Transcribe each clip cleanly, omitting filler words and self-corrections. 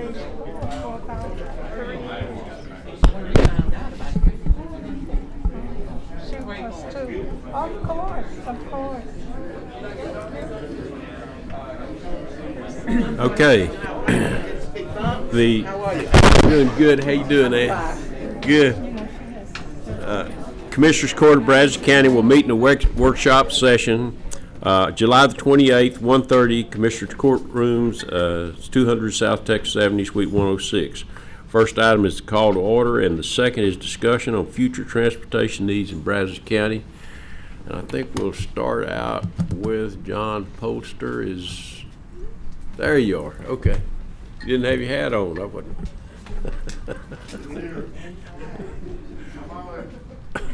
She was too. Of course, of course. Okay. Doing good. How you doing, Ann? Good. Commissioners Court of Brazos County will meet in a workshop session July the 28th, 1:30, Commissioners Court Rooms, it's 200 South Texas Avenue, Suite 106. First item is the call to order, and the second is discussion on future transportation needs in Brazos County. And I think we'll start out with John Polster. There you are. Okay. You didn't have your hat on. I wasn't.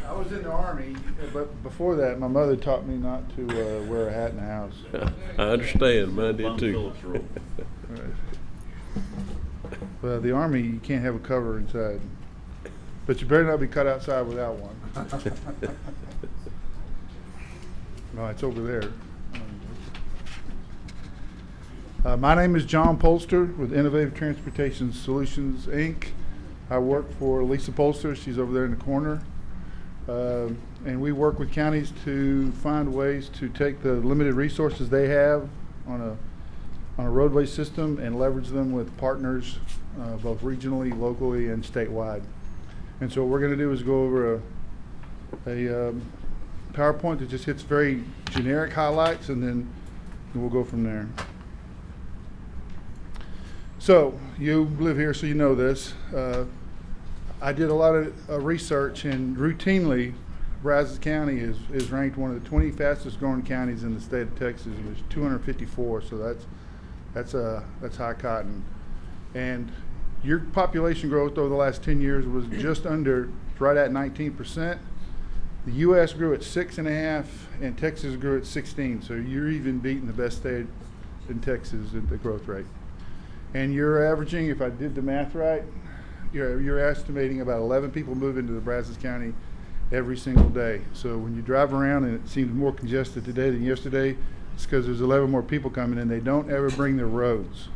I was in the Army, but before that, my mother taught me not to wear a hat in the house. I understand. Mine did too. Well, the Army, you can't have a cover inside. But you better not be cut outside without one. No, it's over there. My name is John Polster with Innovative Transportation Solutions, Inc. I work for Lisa Polster. She's over there in the corner. And we work with counties to find ways to take the limited resources they have on a roadway system and leverage them with partners, both regionally, locally, and statewide. And so what we're going to do is go over a PowerPoint that just hits very generic highlights, and then we'll go from there. So you live here, so you know this. I did a lot of research, and routinely, Brazos County is ranked one of the 20 fastest growing counties in the state of Texas. It was 254, so that's high cotton. And your population growth over the last 10 years was just under, right at 19%. The U.S. grew at 6.5%, and Texas grew at 16%. So you're even beating the best state in Texas at the growth rate. And you're averaging, if I did the math right, you're estimating about 11 people move into the Brazos County every single day. So when you drive around and it seems more congested today than yesterday, it's because there's 11 more people coming and they don't ever bring their roads.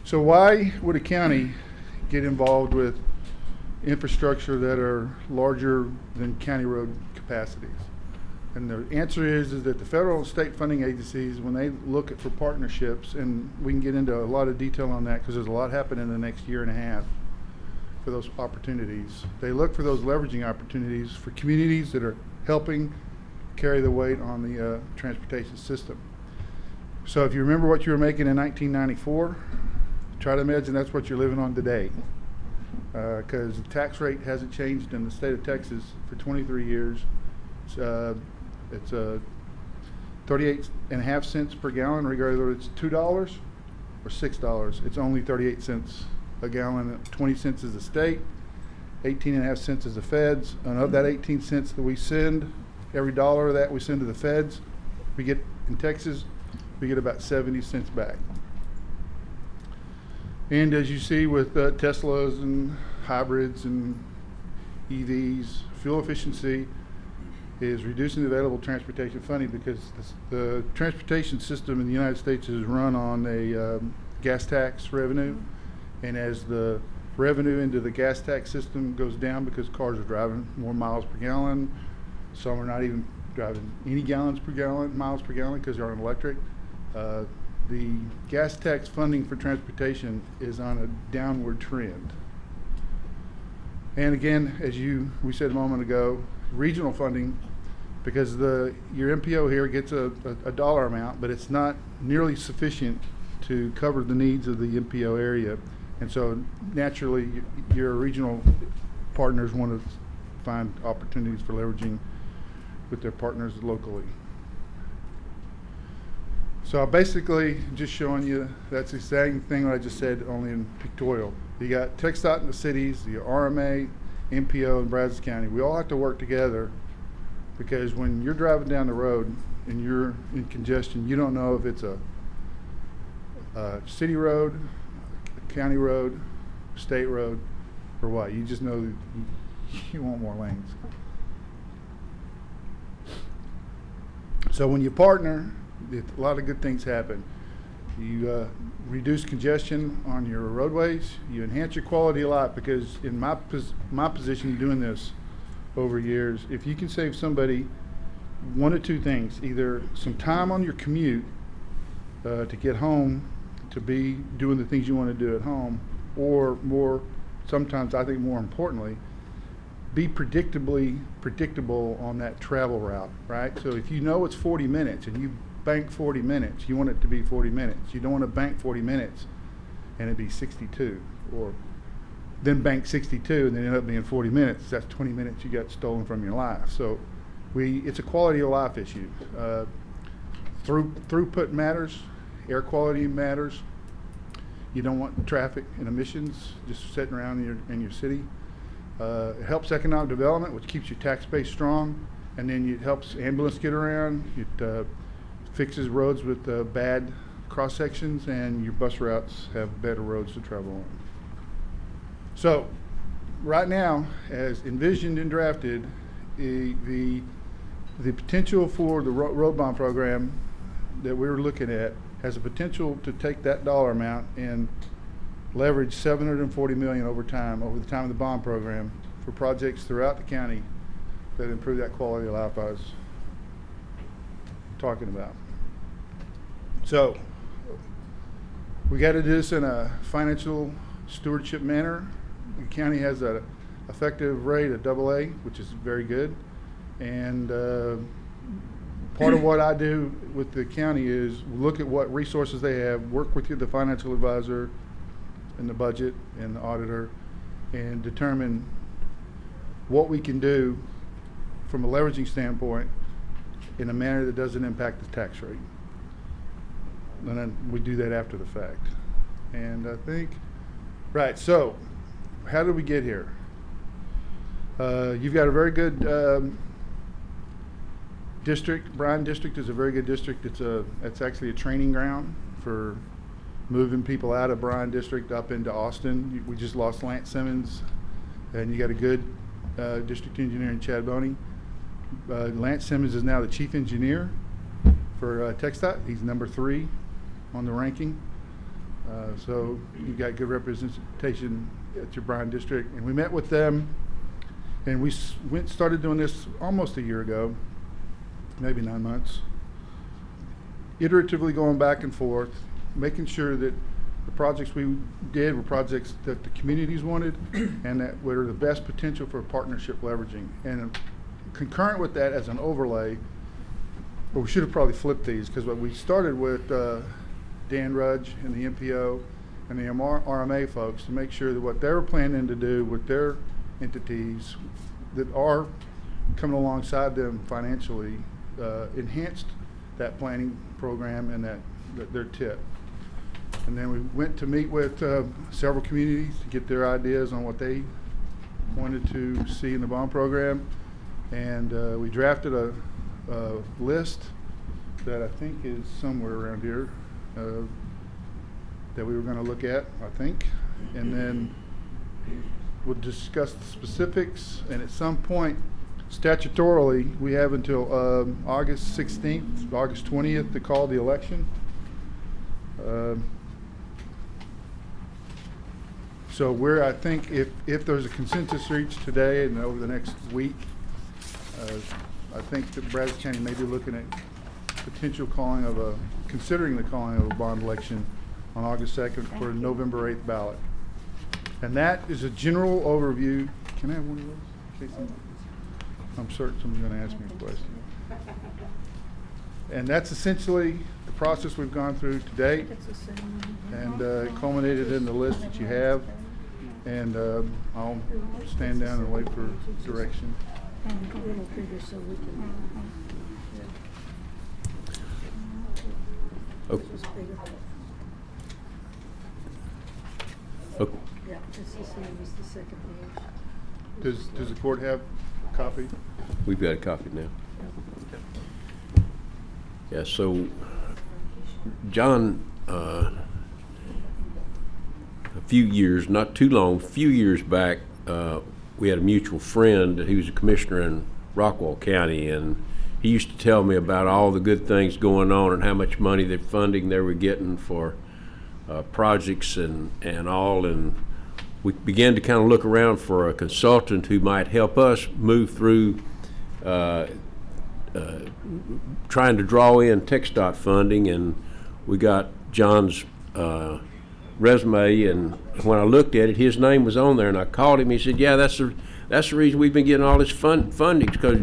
So why would a county get involved with infrastructure that are larger than county road capacities? And the answer is that the federal and state funding agencies, when they look for partnerships, and we can get into a lot of detail on that because there's a lot happening in the next year and a half for those opportunities. They look for those leveraging opportunities for communities that are helping carry the weight on the transportation system. So if you remember what you were making in 1994, try to imagine that's what you're living on today. Because the tax rate hasn't changed in the state of Texas for 23 years. It's 38.5 cents per gallon, regardless whether it's $2 or $6. It's only 38 cents a gallon. 20 cents is the state, 18.5 cents is the feds. And of that 18 cents that we send, every dollar that we send to the feds, we get in Texas, we get about 70 cents back. And as you see with Teslas and hybrids and EVs, fuel efficiency is reducing the available transportation funding because the transportation system in the United States is run on a gas tax revenue. And as the revenue into the gas tax system goes down because cars are driving more miles per gallon, some are not even driving any miles per gallon because they're on electric, the gas tax funding for transportation is on a downward trend. And again, as we said a moment ago, regional funding, because your MPO here gets a dollar amount, but it's not nearly sufficient to cover the needs of the MPO area. And so naturally, your regional partners want to find opportunities for leveraging with their partners locally. So basically just showing you that's the same thing that I just said, only in pictorial. You got TxDOT in the cities, the RMA, MPO, and Brazos County. We all have to work together because when you're driving down the road and you're in congestion, you don't know if it's a city road, a county road, state road, or what. You just know that you want more lanes. So when you partner, a lot of good things happen. You reduce congestion on your roadways. You enhance your quality of life, because in my position doing this over years, if you can save somebody one of two things, either some time on your commute to get home, to be doing the things you want to do at home, or sometimes I think more importantly, be predictable on that travel route, right? So if you know it's 40 minutes and you bank 40 minutes, you want it to be 40 minutes. You don't want to bank 40 minutes and it be 62, or then bank 62 and then end up being 40 minutes. That's 20 minutes you got stolen from your life. So it's a quality of life issue. Throughput matters, air quality matters. You don't want traffic and emissions just sitting around in your city. It helps economic development, which keeps your tax base strong, and then it helps ambulance get around. It fixes roads with bad cross sections, and your bus routes have better roads to travel on. So, right now, as envisioned and drafted, the potential for the road bond program that we were looking at has a potential to take that dollar amount and leverage $740 million over the time of the bond program for projects throughout the county that improve that quality of life I was talking about. So we got to do this in a financial stewardship manner. The county has an effective rate of AA, which is very good. And part of what I do with the county is look at what resources they have, work with the financial advisor and the budget and the auditor, and determine what we can do from a leveraging standpoint in a manner that doesn't impact the tax rate. And then we do that after the fact. And I think, right, so how did we get here? You've got a very good district. Bryan District is a very good district. It's actually a training ground for moving people out of Bryan District up into Austin. We just lost Lance Simmons, and you got a good district engineer in Chad Boney. Lance Simmons is now the chief engineer for TxDOT. He's number 3 on the ranking. So you've got good representation at your Bryan District. And we met with them, and we started doing this almost a year ago, maybe 9 months, iteratively going back and forth, making sure that the projects we did were projects that the communities wanted and that were the best potential for partnership leveraging. And concurrent with that, as an overlay, well, we should have probably flipped these, because what we started with Dan Rudge and the MPO and the RMA folks to make sure that what they were planning to do with their entities that are coming alongside them financially enhanced that planning program and their tip. And then we went to meet with several communities to get their ideas on what they wanted to see in the bond program. And we drafted a list that I think is somewhere around here that we were going to look at, I think. And then we'll discuss the specifics. And at some point, statutorily, we have until August 16th, August 20th to call the election. So I think if there's a consensus reached today and over the next week, I think that Brazos County may be looking at considering the calling of a bond election on August 2nd for a November 8th ballot. And that is a general overview. Can I have one of those? In case I'm certain someone's going to ask me a question. And that's essentially the process we've gone through to date, and it culminated in the list that you have. And I'll stand down and wait for direction. Okay. Okay. Yeah, it's the same as the second page. Does the court have a copy? We've got a copy now. Yeah, so John, a few years, not too long, few years back, we had a mutual friend. He was a commissioner in Rockwall County, and he used to tell me about all the good things going on and how much money they're funding they were getting for projects and all. And we began to kind of look around for a consultant who might help us move through trying to draw in TxDOT funding, and we got John's resume, and when I looked at it, his name was on there, and I called him. He said, "Yeah, that's the reason we've been getting all this funding, because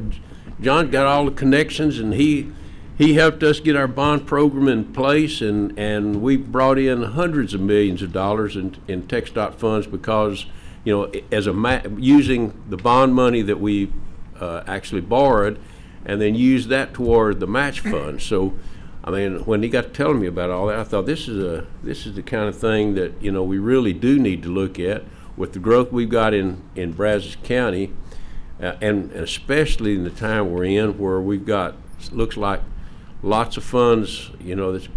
John got all the connections, and he helped us get our bond program in place, and we brought in hundreds of millions of dollars in TxDOT funds because, as using the bond money that we actually borrowed, and then use that toward the match fund." So, I mean, when he got telling me about all that, I thought this is the kind of thing that we really do need to look at with the growth we've got in Brazos County, and especially in the time we're in, where we've got looks like lots of funds that's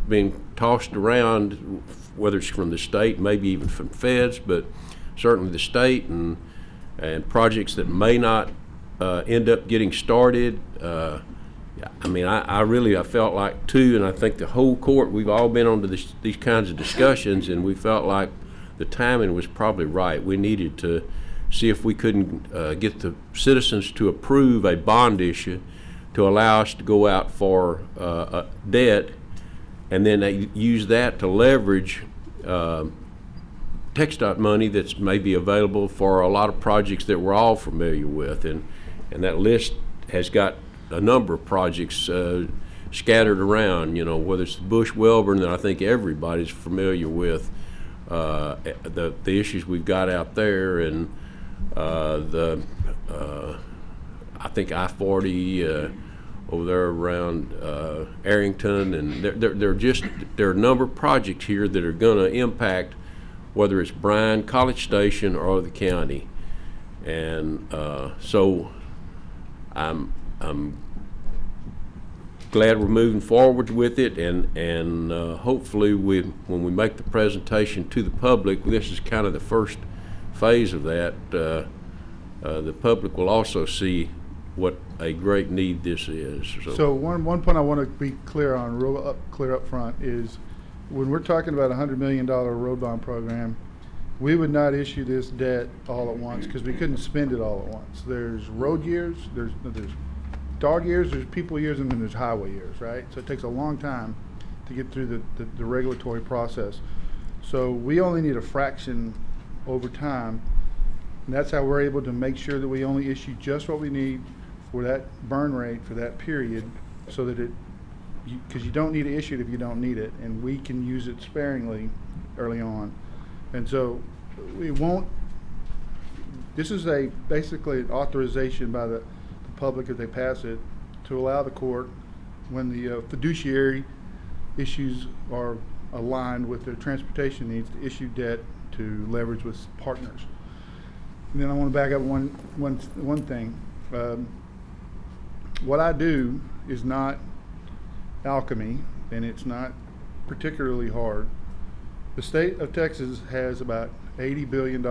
being tossed around, whether it's from the state, maybe even from feds, but certainly the state, and projects that may not end up getting started. I mean, I felt like too, and I think the whole court, we've all been on to these kinds of discussions, and we felt like the timing was probably right. We needed to see if we couldn't get the citizens to approve a bond issue to allow us to go out for debt, and then they use that to leverage TxDOT money that's maybe available for a lot of projects that we're all familiar with, and that list has got a number of projects scattered around, whether it's the Bush-Welborn that I think everybody's familiar with, the issues we've got out there, and I think I-40 over there around Arrington, and there are a number of projects here that are going to impact whether it's Bryan, College Station, or the county, and so I'm glad we're moving forward with it, and hopefully when we make the presentation to the public, this is kind of the first phase of that. The public will also see what a great need this is. So one point I want to be clear on, clear up front, is when we're talking about a $100 million road bond program, we would not issue this debt all at once because we couldn't spend it all at once. There's road years, there's dog years, there's people years, and then there's highway years, right? So it takes a long time to get through the regulatory process. So we only need a fraction over time, and that's how we're able to make sure that we only issue just what we need for that burn rate for that period, so that because you don't need to issue it if you don't need it, and we can use it sparingly early on. And so we won't, this is basically an authorization by the public, if they pass it, to allow the court, when the fiduciary issues are aligned with their transportation needs, to issue debt to leverage with partners. And then I want to back up one thing. What I do is not alchemy, and it's not particularly hard. The state of Texas has about $80 billion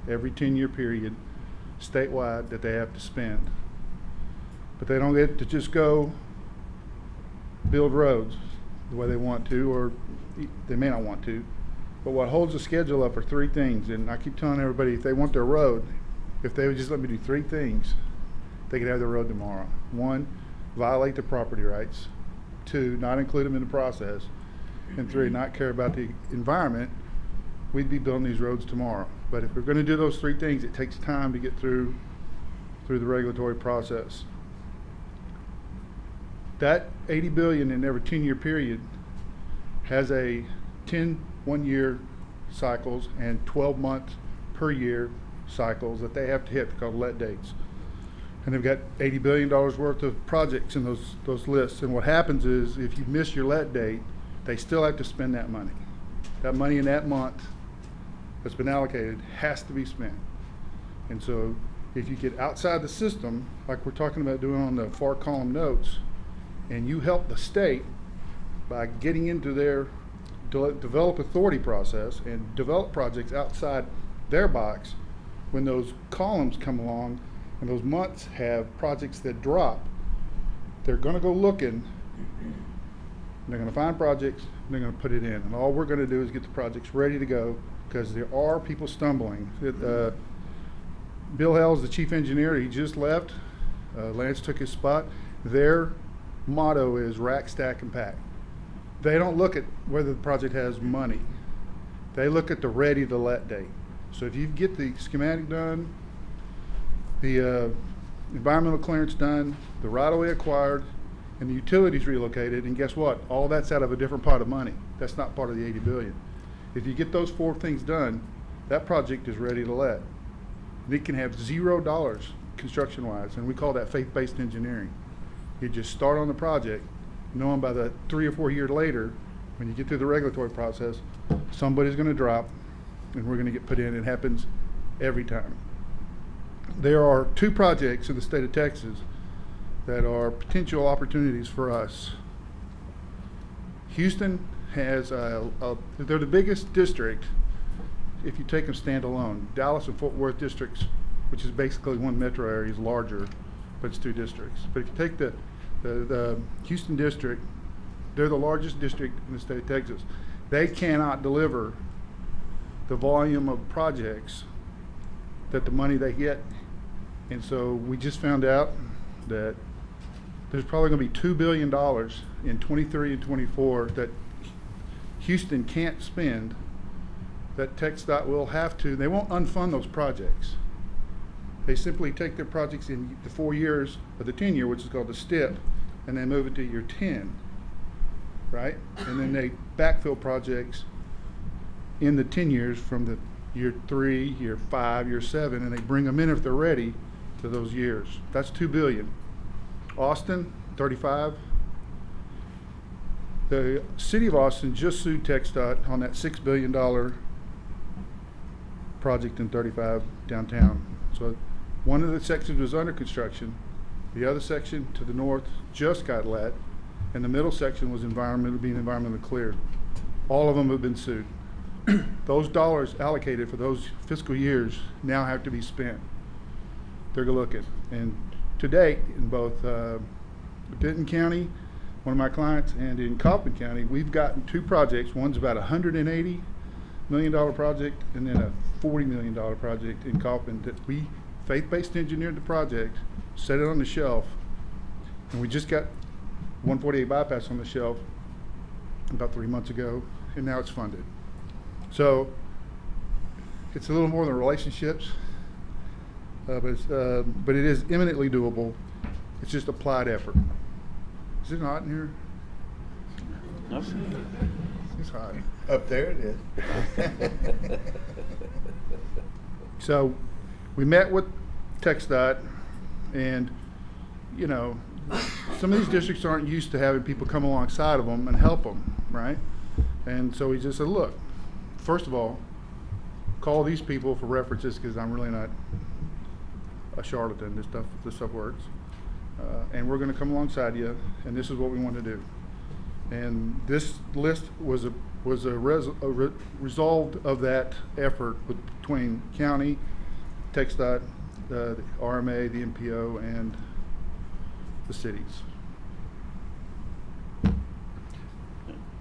every 10-year period statewide that they have to spend. But they don't get to just go build roads the way they want to, or they may not want to. But what holds the schedule up are three things, and I keep telling everybody, if they want their road, if they would just let me do three things, they could have their road tomorrow. One, violate their property rights. Two, not include them in the process. And three, not care about the environment. We'd be building these roads tomorrow. But if we're going to do those three things, it takes time to get through the regulatory process. That $80 billion in every 10-year period has a 10 one-year cycles and 12-month per year cycles that they have to hit, called let dates. And they've got $80 billion worth of projects in those lists. And what happens is, if you miss your let date, they still have to spend that money. That money in that month that's been allocated has to be spent. And so if you get outside the system, like we're talking about doing on the far column notes, and you help the state by getting into their develop authority process and develop projects outside their box, when those columns come along and those months have projects that drop, They're gonna go looking, and they're gonna find projects, and they're gonna put it in. And all we're gonna do is get the projects ready to go, because there are people stumbling. Bill Hell's the chief engineer, he just left. Lance took his spot. Their motto is rack, stack, and pack. They don't look at whether the project has money. They look at the ready to let date. So if you get the schematic done, the environmental clearance done, the right-of-way acquired, and the utilities relocated, and guess what? All that's out of a different pot of money. That's not part of the 80 billion. If you get those 4 things done, that project is ready to let. And it can have $0 construction-wise, and we call that faith-based engineering. You just start on the project, knowing by the 3 or 4 years later, when you get through the regulatory process, somebody's going to drop, and we're going to get put in. It happens every time. There are 2 projects in the state of Texas that are potential opportunities for us. Houston has they're the biggest district if you take them standalone. Dallas and Fort Worth districts, which is basically one metro area, is larger, but it's 2 districts. But if you take the Houston district, they're the largest district in the state of Texas. They cannot deliver the volume of projects that the money they get. And so we just found out that there's probably going to be $2 billion in 23 and 24 that Houston can't spend, that TxDOT will have to. They won't unfund those projects. They simply take their projects in the 4 years of the 10-year, which is called the STIP, and they move it to year 10, right? And then they backfill projects in the 10 years from the year 3, year 5, year 7, and they bring them in if they're ready to those years. That's $2 billion. Austin, 35. The city of Austin just sued TxDOT on that $6 billion project in 35 downtown. So one of the sections was under construction. The other section to the north just got let, and the middle section was being environmentally cleared. All of them have been sued. Those dollars allocated for those fiscal years now have to be spent. They're looking. And to date, in both Denton County, one of my clients, and in Kaufman County, we've gotten 2 projects. One's about a $180 million project, and then a $40 million project in Kaufman that we faith-based engineered the project, set it on the shelf, and we just got 148 bypass on the shelf about 3 months ago, and now it's funded. So it's a little more than relationships, but it is eminently doable. It's just applied effort. Is it hot in here? No. It's hot. Up there it is. So we met with TxDOT, and you know, some of these districts aren't used to having people come alongside of them and help them, right? And so we just said, look, first of all, call these people for references, because I'm really not a charlatan. This stuff works. And we're going to come alongside you, and this is what we want to do. And this list was a result of that effort between county, TxDOT, the RMA, the MPO, and the cities.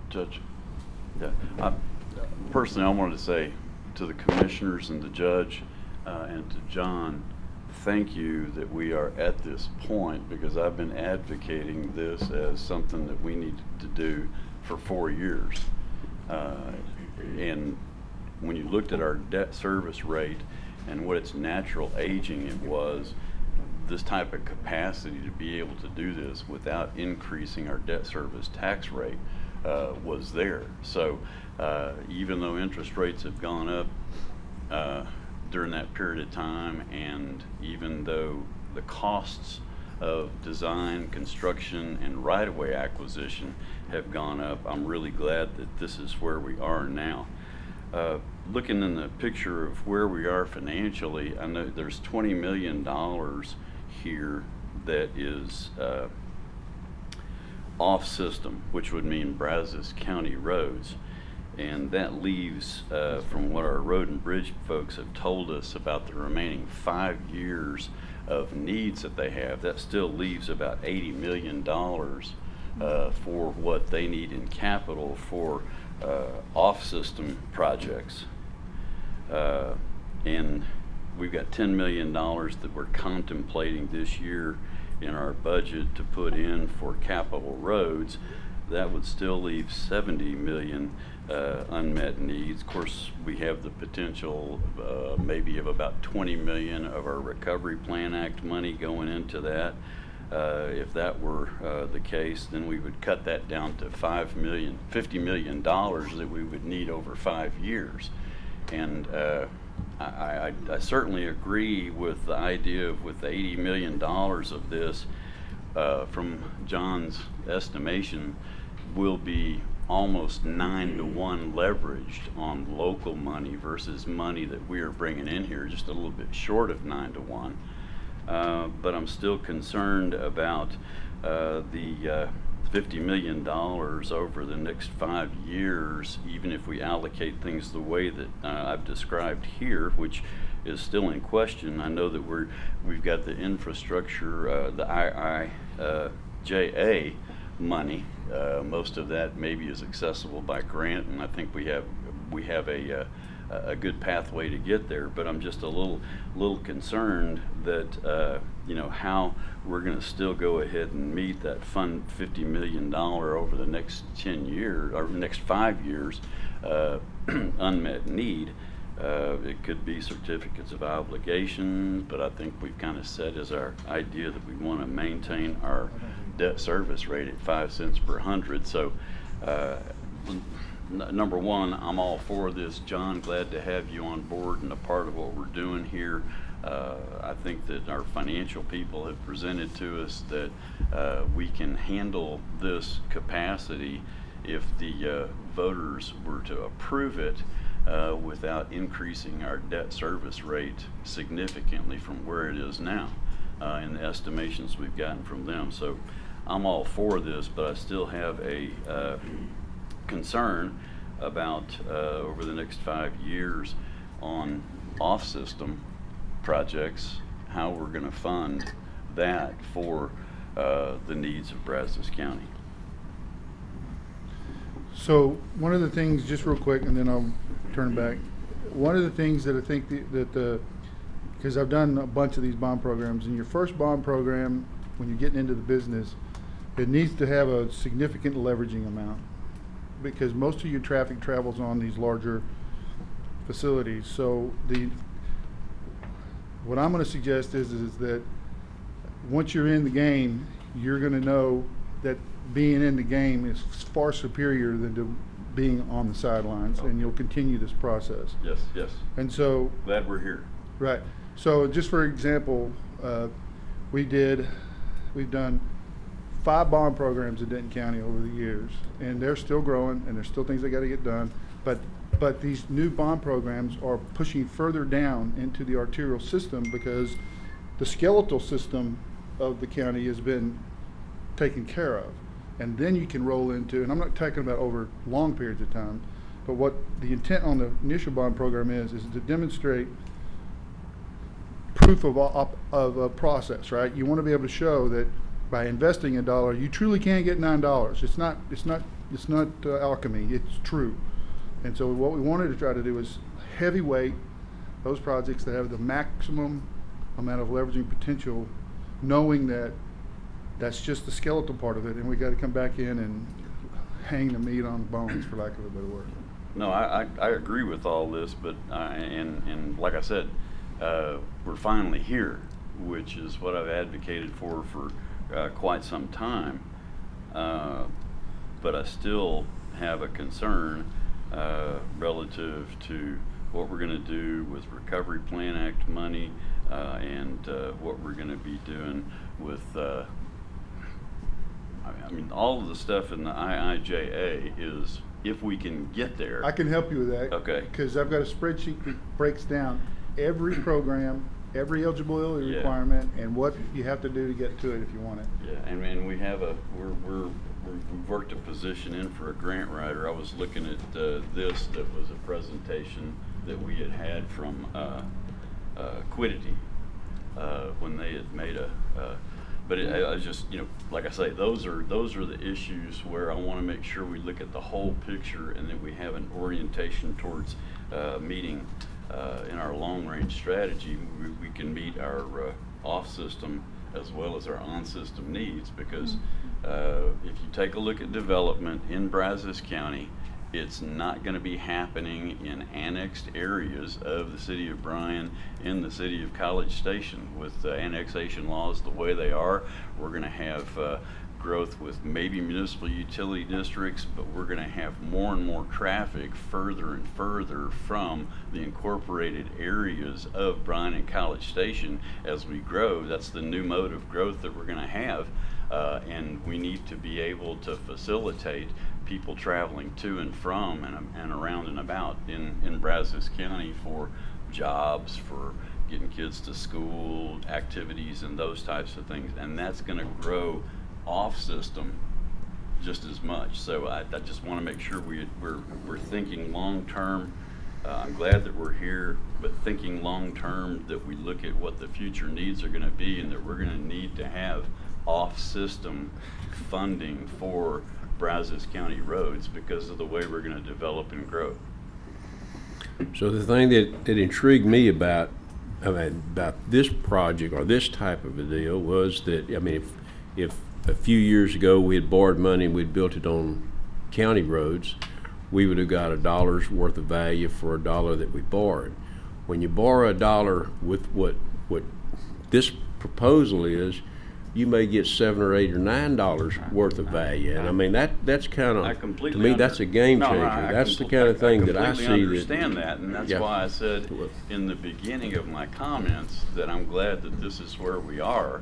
Judge, personally, I wanted to say to the commissioners and the judge and to John, thank you that we are at this point, because I've been advocating this as something that we need to do for 4 years. And when you looked at our debt service rate and what its natural aging it was, this type of capacity to be able to do this without increasing our debt service tax rate was there. So even though interest rates have gone up during that period of time, and even though the costs of design, construction, and right-of-way acquisition have gone up, I'm really glad that this is where we are now. Looking in the picture of where we are financially, I know there's $20 million here that is off-system, which would mean Brazos County roads. And that leaves, from what our road and bridge folks have told us, about the remaining 5 years of needs that they have, that still leaves about $80 million for what they need in capital for off-system projects. And we've got $10 million that we're contemplating this year in our budget to put in for capital roads. That would still leave 70 million unmet needs. Of course, we have the potential maybe of about 20 million of our Recovery Plan Act money going into that. If that were the case, then we would cut that down to $50 million that we would need over 5 years. And I certainly agree with the idea of with the $80 million of this, from John's estimation, will be almost 9-to-1 leveraged on local money versus money that we are bringing in here, just a little bit short of 9-to-1. But I'm still concerned about the $50 million over the next 5 years, even if we allocate things the way that I've described here, which is still in question. I know that we've got the infrastructure, the IIJA money. Most of that maybe is accessible by grant, and I think we have a good pathway to get there. But I'm just a little concerned that how we're going to still go ahead and meet that fund $50 million over the next 10 years or next 5 years unmet need. It could be certificates of obligation, but I think we've kind of set as our idea that we want to maintain our debt service rate at 5 cents per hundred. So number one, I'm all for this. John, glad to have you on board and a part of what we're doing here. I think that our financial people have presented to us that we can handle this capacity if the voters were to approve it without increasing our debt service rate significantly from where it is now in the estimations we've gotten from them. So I'm all for this, but I still have a concern about over the next 5 years on off-system projects, how we're going to fund that for the needs of Brazos County. So one of the things, just real quick, and then I'll turn back. One of the things that I think because I've done a bunch of these bond programs, and your first bond program, when you're getting into the business, it needs to have a significant leveraging amount, because most of your traffic travels on these larger facilities. So what I'm going to suggest is that once you're in the game, you're going to know that being in the game is far superior than to being on the sidelines, and you'll continue this process. Yes. And so, Glad we're here. right. So just for example, we've done 5 bond programs in Denton County over the years, and they're still growing, and there's still things that got to get done. But these new bond programs are pushing further down into the arterial system, because the skeletal system of the county has been taken care of. And then you can roll into, and I'm not talking about over long periods of time, but what the intent on the initial bond program is to demonstrate proof of a process, right? You want to be able to show that by investing $1, you truly can get $9. It's not alchemy. It's true. And so what we wanted to try to do is heavyweight those projects that have the maximum amount of leveraging potential, knowing that that's just the skeletal part of it, and we got to come back in and hang the meat on the bones, for lack of a better word. No, I agree with all this, but and like I said, we're finally here, which is what I've advocated for quite some time. But I still have a concern relative to what we're going to do with Recovery Plan Act money and what we're going to be doing with I mean, all of the stuff in the IIJA is, if we can get there. I can help you with that. Okay. Because I've got a spreadsheet that breaks down every program, every eligibility Yeah. requirement, and what you have to do to get to it if you want it. Yeah, and we have we've worked a position in for a grant writer. I was looking at this, that was a presentation that we had from Quiddity, when they had made but I was just, like I say, those are the issues where I want to make sure we look at the whole picture and that we have an orientation towards meeting in our long-range strategy. We can meet our off-system as well as our on-system needs, because if you take a look at development in Brazos County, it's not going to be happening in annexed areas of the city of Bryan, in the city of College Station. With annexation laws the way they are, we're going to have growth with maybe municipal utility districts, but we're going to have more and more traffic further and further from the incorporated areas of Bryan and College Station as we grow. That's the new mode of growth that we're going to have, and we need to be able to facilitate people traveling to and from and around and about in Brazos County for jobs, for getting kids to school, activities, and those types of things. And that's going to grow off system just as much. So I just want to make sure we're thinking long term. I'm glad that we're here, but thinking long term, that we look at what the future needs are going to be, and that we're going to need to have off system funding for Brazos County roads because of the way we're going to develop and grow. So the thing that intrigued me about this project or this type of a deal was that, if a few years ago we had borrowed money and we'd built it on county roads, we would have got $1 worth of value for $1 that we borrowed. When you borrow $1 with what this proposal is, you may get $7 or $8 or $9 worth of value, and that's kind of, to me, that's a game changer. That's the kind of thing that I see. I understand that, and that's why I said in the beginning of my comments that I'm glad that this is where we are,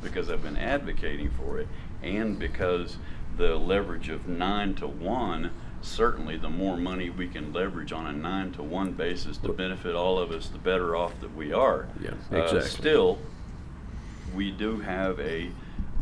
because I've been advocating for it, and because the leverage of 9-to-1, certainly the more money we can leverage on a 9-to-1 basis to benefit all of us, the better off that we are. Yeah, exactly. Still, we do have a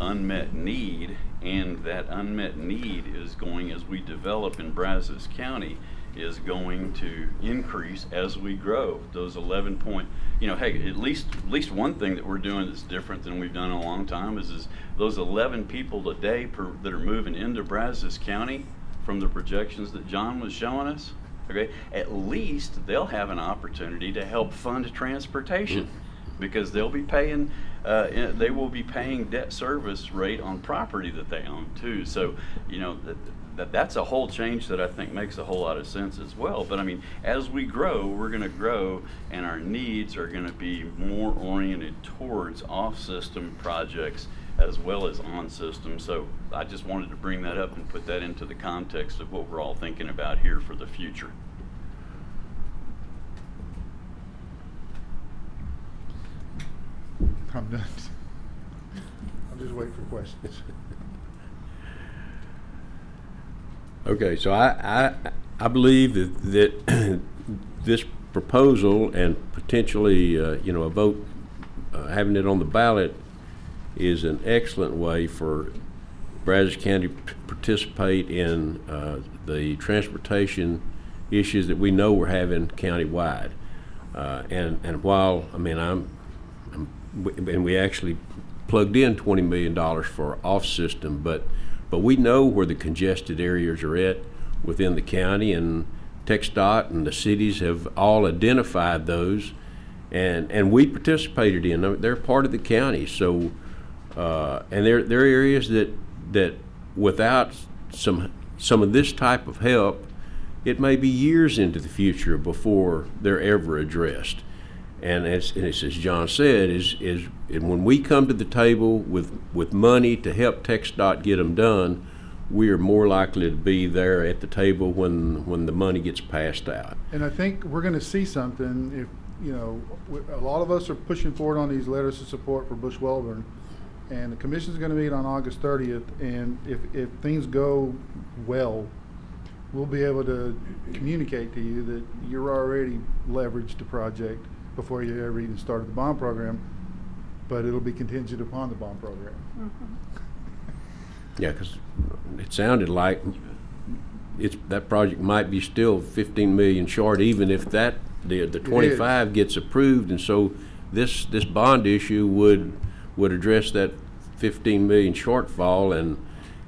unmet need, and that unmet need is going, as we develop in Brazos County, is going to increase as we grow. Those 11 point, hey, at least one thing that we're doing that's different than we've done in a long time is those 11 people a day that are moving into Brazos County from the projections that John was showing us. Okay, at least they'll have an opportunity to help fund transportation. Because they'll be paying, they will be paying debt service rate on property that they own too. So, that's a whole change that I think makes a whole lot of sense as well. But as we grow, we're going to grow, and our needs are going to be more oriented towards off-system projects as well as on-system. So I just wanted to bring that up and put that into the context of what we're all thinking about here for the future. I'm done. I'll just wait for questions. Okay, so I believe that this proposal and potentially a vote having it on the ballot is an excellent way for Brazos County to participate in the transportation issues that we know we're having countywide. And while and we actually plugged in $20 million for off-system, but we know where the congested areas are at within the county, and TxDOT and the cities have all identified those, and we participated in them. They're part of the county, so and they're areas that without some of this type of help, it may be years into the future before they're ever addressed. And as John said, is when we come to the table with money to help TxDOT get them done, we are more likely to be there at the table when the money gets passed out. And I think we're going to see something if, a lot of us are pushing forward on these letters of support for Bush-Welborn, and the commission's going to meet on August 30th, and if things go well, we'll be able to communicate to you that you're already leveraged the project before you ever even started the bond program, but it'll be contingent upon the bond program. Yeah, because it sounded like that project might be still 15 million short, even if the 25 gets approved, and so this bond issue would address that 15 million shortfall,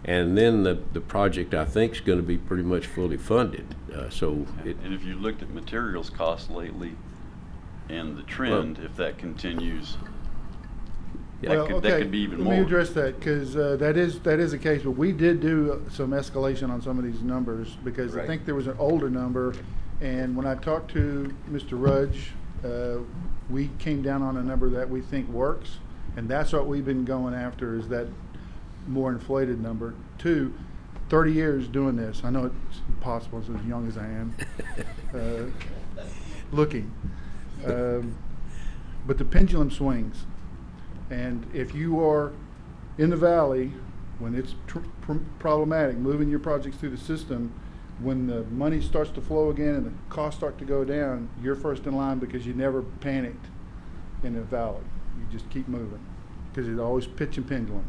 and then the project, I think, is going to be pretty much fully funded. And if you looked at materials costs lately and the trend, if that continues, that could be even more. Let me address that, because that is the case, but we did do some escalation on some of these numbers, because I think there was an older number, and when I talked to Mr. Rudge, we came down on a number that we think works, and that's what we've been going after, is that more inflated number. 2, 30 years doing this. I know it's impossible, as young as I am, looking. But the pendulum swings. And if you are in the valley, when it's problematic, moving your projects through the system, when the money starts to flow again and the costs start to go down, you're first in line, because you never panicked in the valley. You just keep moving, because it's always pitch and pendulum.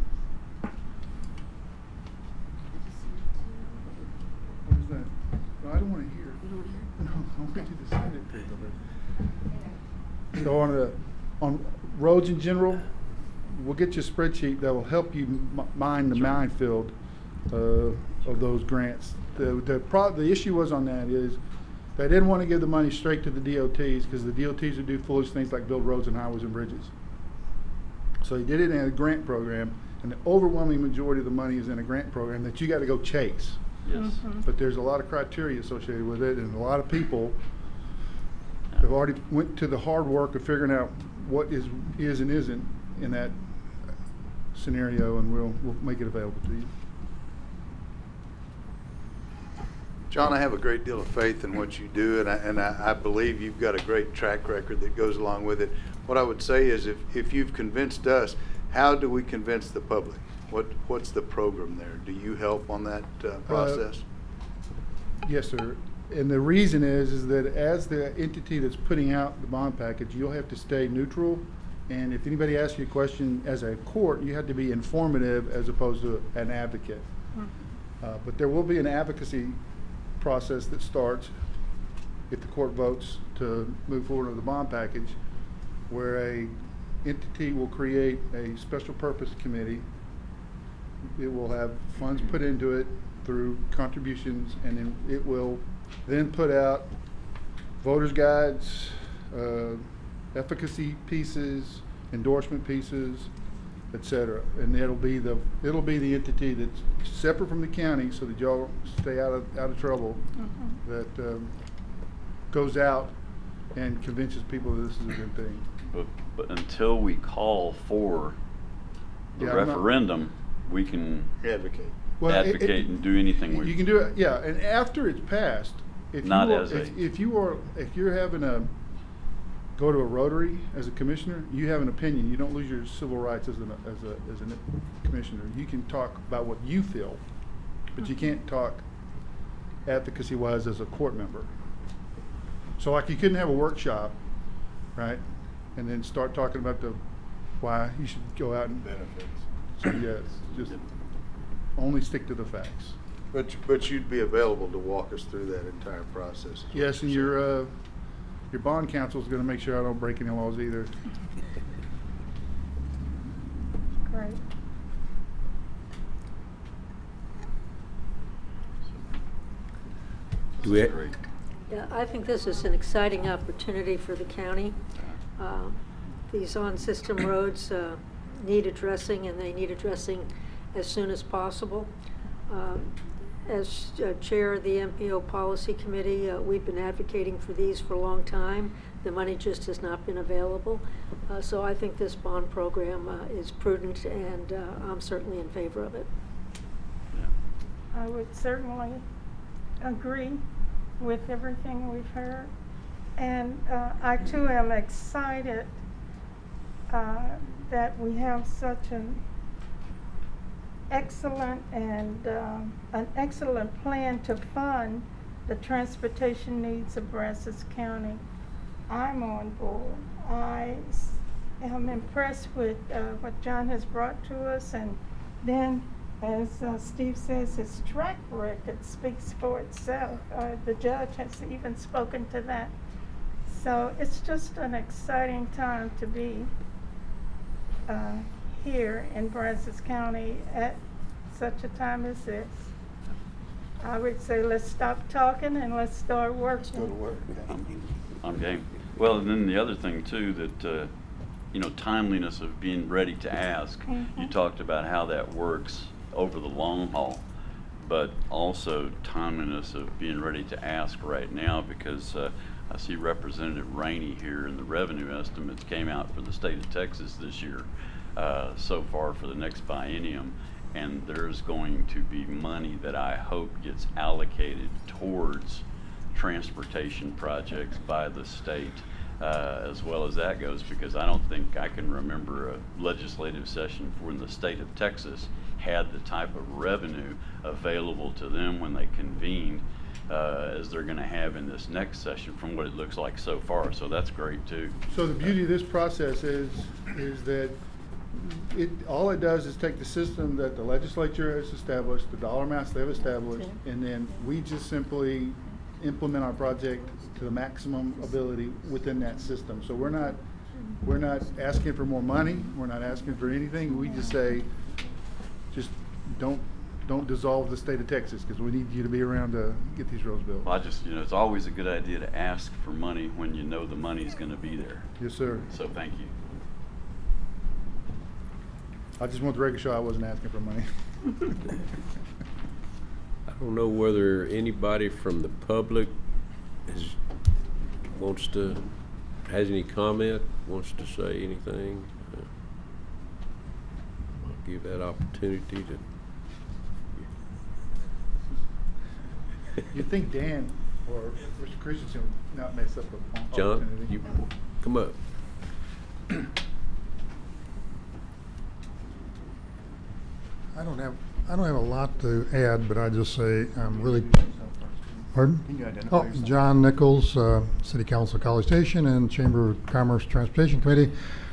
What is that? No, I don't want to hear. No, I want you to send it to me. So on roads in general, we'll get you a spreadsheet that will help you mine the minefield of those grants. The issue was on that is they didn't want to give the money straight to the DOTs, because the DOTs would do foolish things like build roads and highways and bridges. So they did it in a grant program, and the overwhelming majority of the money is in a grant program that you got to go chase. Yes. But there's a lot of criteria associated with it, and a lot of people have already went to the hard work of figuring out what is and isn't in that scenario, and we'll make it available to you. John, I have a great deal of faith in what you do, and I believe you've got a great track record that goes along with it. What I would say is, if you've convinced us, how do we convince the public? What's the program there? Do you help on that process? Yes, sir. And the reason is that as the entity that's putting out the bond package, you'll have to stay neutral. And if anybody asks you a question as a court, you have to be informative as opposed to an advocate. But there will be an advocacy process that starts if the court votes to move forward with the bond package, where a entity will create a special purpose committee. It will have funds put into it through contributions, and then it will then put out voters' guides, efficacy pieces, endorsement pieces, etc. And it'll be the entity that's separate from the county, so that y'all stay out of trouble. That goes out and convinces people that this is a good thing. But until we call for the referendum, we can Advocate. advocate and do anything we. You can do it, yeah. And after it's passed, if you're having a go to a Rotary as a commissioner, you have an opinion. You don't lose your civil rights as a commissioner. You can talk about what you feel, but you can't talk advocacy-wise as a court member. So, like, you couldn't have a workshop, right, and then start talking about why you should go out and Benefits. So, yes, just only stick to the facts. But you'd be available to walk us through that entire process. Yes, and your bond counsel is going to make sure I don't break any laws either. Great. Do we, Yeah, I think this is an exciting opportunity for the county. These on-system roads need addressing, and they need addressing as soon as possible. As chair of the MPO Policy Committee, we've been advocating for these for a long time. The money just has not been available. So I think this bond program is prudent, and I'm certainly in favor of it. I would certainly agree with everything we've heard. And I too am excited that we have such an excellent plan to fund the transportation needs of Brazos County. I'm on board. I am impressed with what John has brought to us, and then, as Steve says, his track record speaks for itself. The judge has even spoken to that. So it's just an exciting time to be here in Brazos County at such a time as this. I would say let's stop talking and let's start working. I'm game. Well, and then the other thing too, that, timeliness of being ready to ask. You talked about how that works over the long haul, but also timeliness of being ready to ask right now, because I see Representative Rainey here, and the revenue estimates came out for the state of Texas this year, so far for the next biennium. And there's going to be money that I hope gets allocated towards transportation projects by the state, as well as that goes, because I don't think I can remember a legislative session when the state of Texas had the type of revenue available to them when they convened as they're going to have in this next session from what it looks like so far. So that's great too. So the beauty of this process is that all it does is take the system that the legislature has established, the dollar amounts they've established, and then we just simply implement our project to the maximum ability within that system. So we're not asking for more money. We're not asking for anything. We just say, just don't dissolve the state of Texas, because we need you to be around to get these roads built. Well, it's always a good idea to ask for money when you know the money's going to be there. Yes, sir. So thank you. I just want the record to show I wasn't asking for money. I don't know whether anybody from the public has any comment, wants to say anything. I'll give that opportunity to. You'd think Dan or Mr. Christensen would not mess up a John, opportunity. you come up. I don't have a lot to add, but I just say I'm really. Pardon? Can you identify Oh, yourself? John Nichols, City Council College Station and Chamber of Commerce Transportation Committee.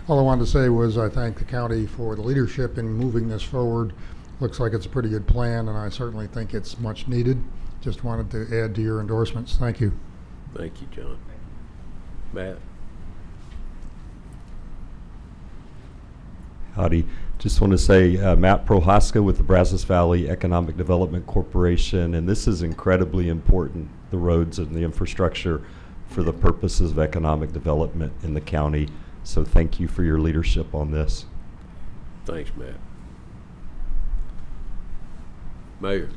All I wanted to say was I thank the county for the leadership in moving this forward. Looks like it's a pretty good plan, and I certainly think it's much needed. Just wanted to add to your endorsements. Thank you. Thank you, John. Matt? Howdy. Just want to say Matt Prohaska with the Brazos Valley Economic Development Corporation, and this is incredibly important, the roads and the infrastructure for the purposes of economic development in the county. So thank you for your leadership on this. Thanks, Matt. Mayor?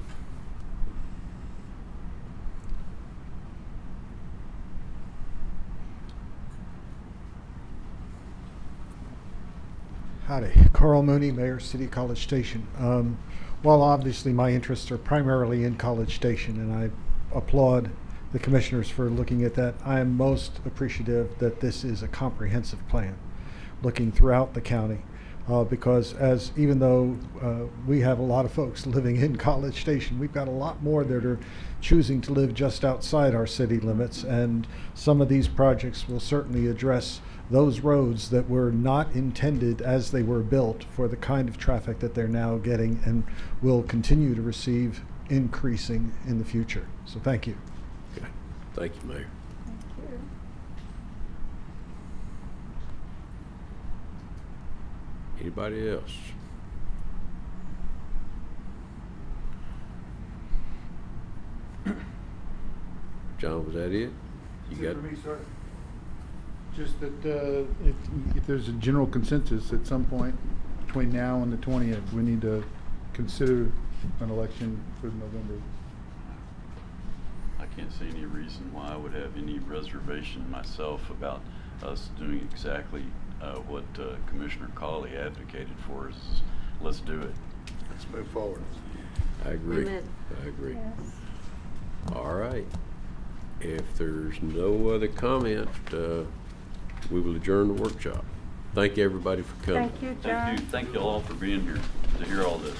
Howdy, Carl Mooney, Mayor, City College Station. While obviously my interests are primarily in College Station, and I applaud the commissioners for looking at that, I am most appreciative that this is a comprehensive plan, looking throughout the county, because even though we have a lot of folks living in College Station, we've got a lot more that are choosing to live just outside our city limits, and some of these projects will certainly address those roads that were not intended as they were built for the kind of traffic that they're now getting and will continue to receive increasing in the future. So thank you. Okay. Thank you, Mayor. Thank you. Anybody else? John, was that it? You got For me, sir. Just that if there's a general consensus at some point between now and the 20th, we need to consider an election for November. I can't see any reason why I would have any reservation myself about us doing exactly what Commissioner Cawley advocated for us. Let's do it. Let's move forward. I agree. Amen. I agree. Yes. All right. If there's no other comment, we will adjourn the workshop. Thank you, everybody, for coming. Thank you, John. Thank you all for being here to hear all this.